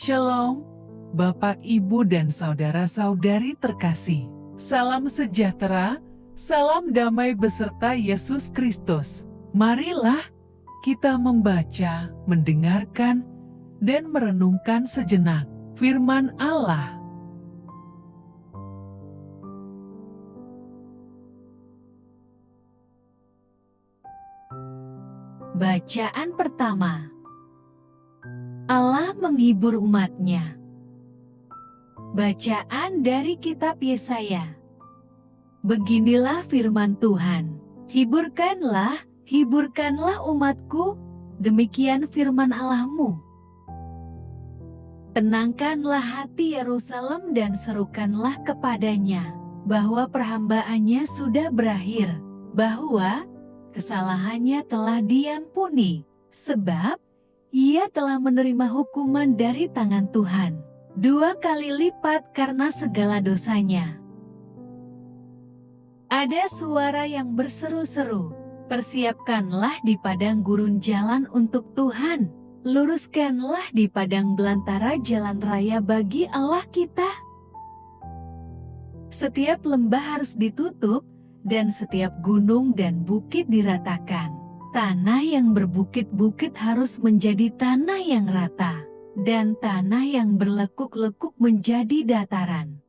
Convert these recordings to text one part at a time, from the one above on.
Shalom, Bapak, Ibu, dan saudara-saudari terkasih. Salam sejahtera, salam damai beserta Yesus Kristus. Marilah kita membaca, mendengarkan, dan merenungkan sejenak firman Allah. Bacaan pertama. Allah menghibur umat-Nya. Bacaan dari kitab Yesaya. Beginilah firman Tuhan. Hiburkanlah, hiburkanlah umatku, demikian firman Allahmu. Tenangkanlah hati Yerusalem dan serukanlah kepadanya, bahwa perhambaannya sudah berakhir, bahwa kesalahannya telah diampuni, sebab ia telah menerima hukuman dari tangan Tuhan, 2 kali lipat karena segala dosanya. Ada suara yang berseru-seru, persiapkanlah di padang gurun jalan untuk Tuhan, luruskanlah di padang belantara jalan raya bagi Allah kita. Setiap lembah harus ditutup, dan setiap gunung dan bukit diratakan. Tanah yang berbukit-bukit harus menjadi tanah yang rata, dan tanah yang berlekuk-lekuk menjadi dataran.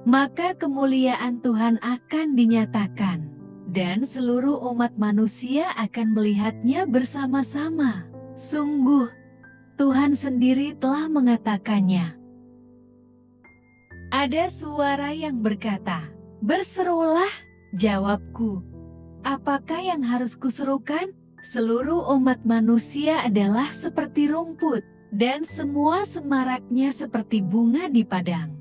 Maka kemuliaan Tuhan akan dinyatakan, dan seluruh umat manusia akan melihatnya bersama-sama. Sungguh, Tuhan sendiri telah mengatakannya. Ada suara yang berkata, "Berserulah," jawabku. Apakah yang harus kuserukan? Seluruh umat manusia adalah seperti rumput, dan semua semaraknya seperti bunga di padang.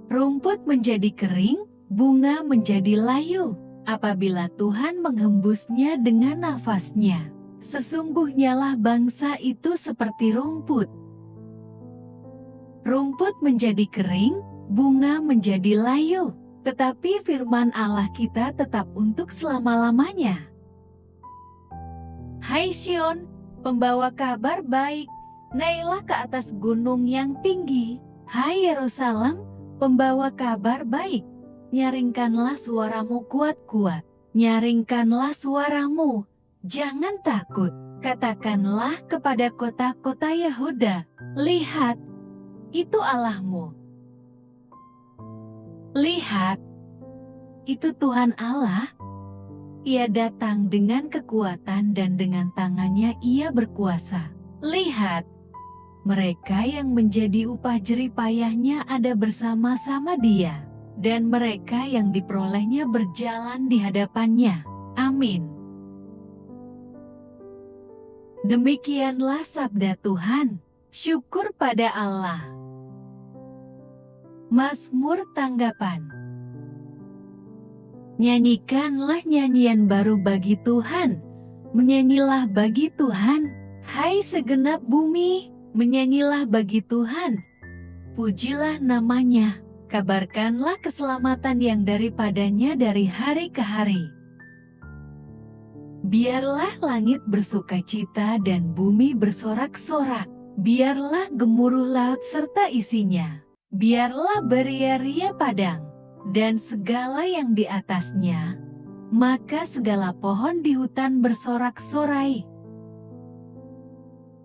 Rumput menjadi kering, bunga menjadi layu, apabila Tuhan menghembusnya dengan nafasnya. Sesungguhnya lah bangsa itu seperti rumput. Rumput menjadi kering, bunga menjadi layu, tetapi firman Allah kita tetap untuk selama-lamanya. Hai Sion, pembawa kabar baik, naiklah ke atas gunung yang tinggi. Hai Yerusalem, pembawa kabar baik, nyaringkanlah suaramu kuat-kuat. Nyaringkanlah suaramu, jangan takut. Katakanlah kepada kota-kota Yehuda, lihat, itu Allahmu. Lihat, itu Tuhan Allah. Ia datang dengan kekuatan dan dengan tangannya ia berkuasa. Lihat, mereka yang menjadi upah jerih payahnya ada bersama-sama dia, dan mereka yang diperolehnya berjalan di hadapannya. Amin. Demikianlah sabda Tuhan. Syukur pada Allah. Mazmur tanggapan. Nyanyikanlah nyanyian baru bagi Tuhan, menyanyilah bagi Tuhan, hai segenap bumi, menyanyilah bagi Tuhan, pujilah namanya, kabarkanlah keselamatan yang daripadanya dari hari ke hari. Biarlah langit bersukacita dan bumi bersorak-sorak, biarlah gemuruh laut serta isinya. Biarlah beria-ria padang, dan segala yang di atasnya, maka segala pohon di hutan bersorak-sorai.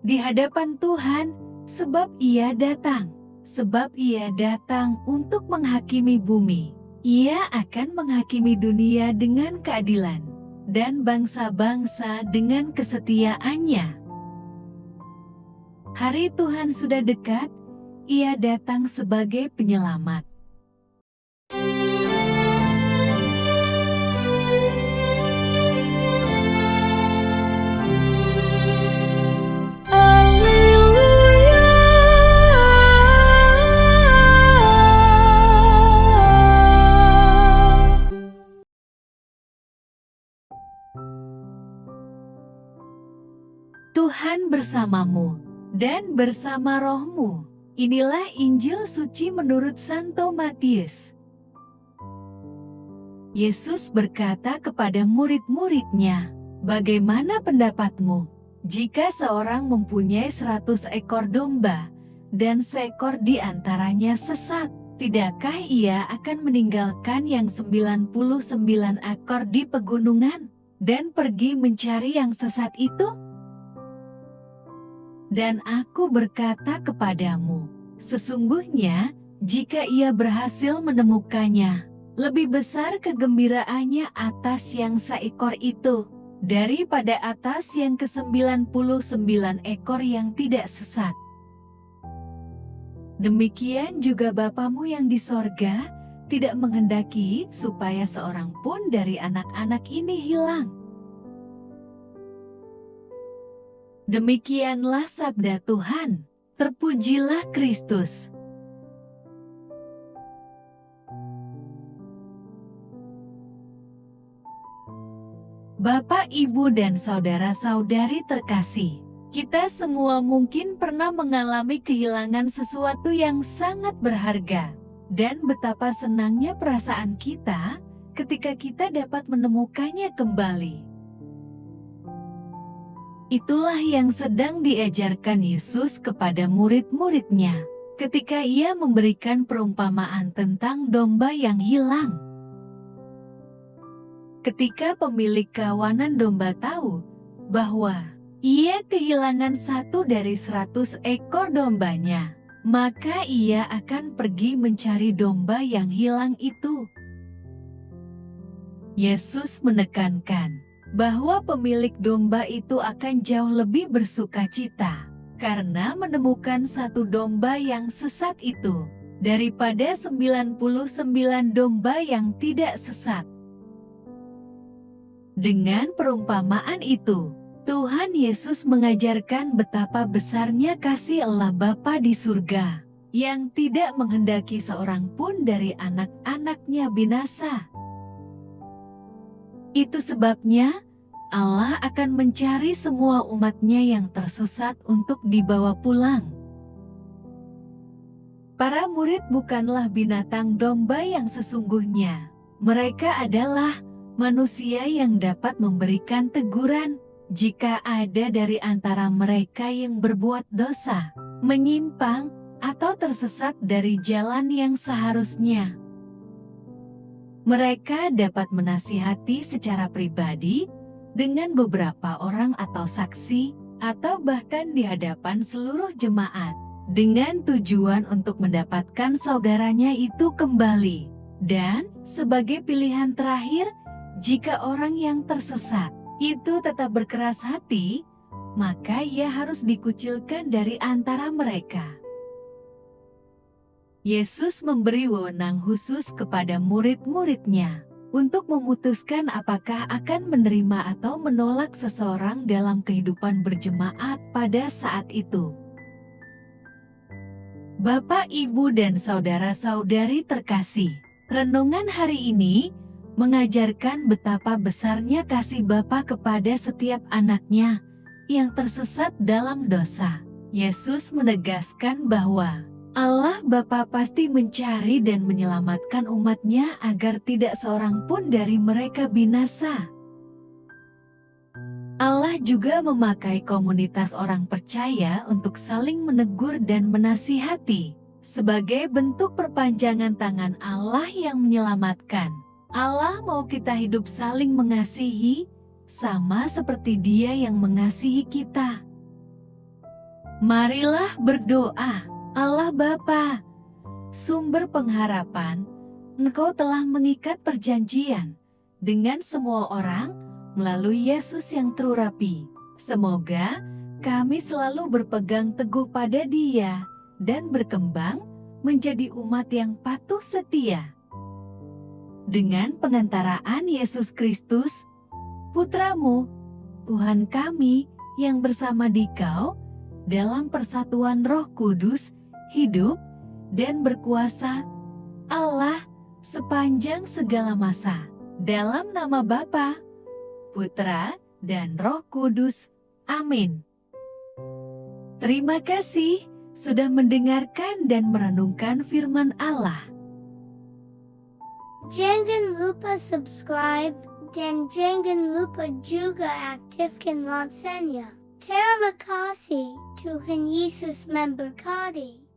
Di hadapan Tuhan, sebab Ia datang untuk menghakimi bumi. Ia akan menghakimi dunia dengan keadilan, dan bangsa-bangsa dengan kesetiaannya. Hari Tuhan sudah dekat. Ia datang sebagai penyelamat. Haleluya. Tuhan bersamamu dan bersama rohmu. Inilah Injil suci menurut Santo Matius. Yesus berkata kepada murid-muridnya, "Bagaimana pendapatmu? Jika seorang mempunyai 100 ekor domba, dan seekor di antaranya sesat, tidakkah ia akan meninggalkan yang 99 ekor di pegunungan, dan pergi mencari yang sesat itu? Dan aku berkata kepadamu, sesungguhnya, jika ia berhasil menemukannya, lebih besar kegembiraannya atas yang seekor itu, daripada atas yang ke-99 ekor yang tidak sesat. Demikian juga Bapamu yang di sorga tidak menghendaki supaya seorang pun dari anak-anak ini hilang. Demikianlah sabda Tuhan. Terpujilah Kristus. Bapak, Ibu, dan saudara-saudari terkasih, kita semua mungkin pernah mengalami kehilangan sesuatu yang sangat berharga, dan betapa senangnya perasaan kita ketika kita dapat menemukannya kembali. Itulah yang sedang diajarkan Yesus kepada murid-muridnya ketika ia memberikan perumpamaan tentang domba yang hilang. Ketika pemilik kawanan domba tahu bahwa ia kehilangan 1 dari 100 ekor dombanya, maka ia akan pergi mencari domba yang hilang itu. Yesus menekankan bahwa pemilik domba itu akan jauh lebih bersukacita karena menemukan 1 domba yang sesat itu daripada 99 domba yang tidak sesat. Dengan perumpamaan itu, Tuhan Yesus mengajarkan betapa besarnya kasih Allah Bapa di surga, yang tidak menghendaki seorang pun dari anak-anaknya binasa. Itu sebabnya, Allah akan mencari semua umat-Nya yang tersesat untuk dibawa pulang. Para murid bukanlah binatang domba yang sesungguhnya. Mereka adalah manusia yang dapat memberikan teguran jika ada dari antara mereka yang berbuat dosa, menyimpang, atau tersesat dari jalan yang seharusnya. Mereka dapat menasihati secara pribadi dengan beberapa orang atau saksi, atau bahkan di hadapan seluruh jemaat, dengan tujuan untuk mendapatkan saudaranya itu kembali. Dan, sebagai pilihan terakhir, jika orang yang tersesat itu tetap berkeras hati, maka ia harus dikucilkan dari antara mereka. Yesus memberi wewenang khusus kepada murid-muridnya untuk memutuskan apakah akan menerima atau menolak seseorang dalam kehidupan berjemaat pada saat itu. Bapak, Ibu, dan saudara-saudari terkasih, renungan hari ini mengajarkan betapa besarnya kasih Bapa kepada setiap anaknya yang tersesat dalam dosa. Yesus menegaskan bahwa Allah Bapa pasti mencari dan menyelamatkan umat-Nya agar tidak seorang pun dari mereka binasa. Allah juga memakai komunitas orang percaya untuk saling menegur dan menasihati sebagai bentuk perpanjangan tangan Allah yang menyelamatkan. Allah mau kita hidup saling mengasihi, sama seperti Dia yang mengasihi kita. Marilah berdoa. Allah Bapa, sumber pengharapan, Engkau telah mengikat perjanjian dengan semua orang melalui Yesus yang terurapi. Semoga kami selalu berpegang teguh pada Dia dan berkembang menjadi umat yang patuh setia. Dengan pengantaraan Yesus Kristus, Putra-Mu, Tuhan kami yang bersama Dikau, dalam persatuan Roh Kudus, hidup dan berkuasa, Allah, sepanjang segala masa. Dalam nama Bapa, Putra, dan Roh Kudus. Amin. Terima kasih sudah mendengarkan dan merenungkan firman Allah. Jangan lupa subscribe dan jangan lupa juga aktifkan loncengnya. Terima kasih, Tuhan Yesus memberkati.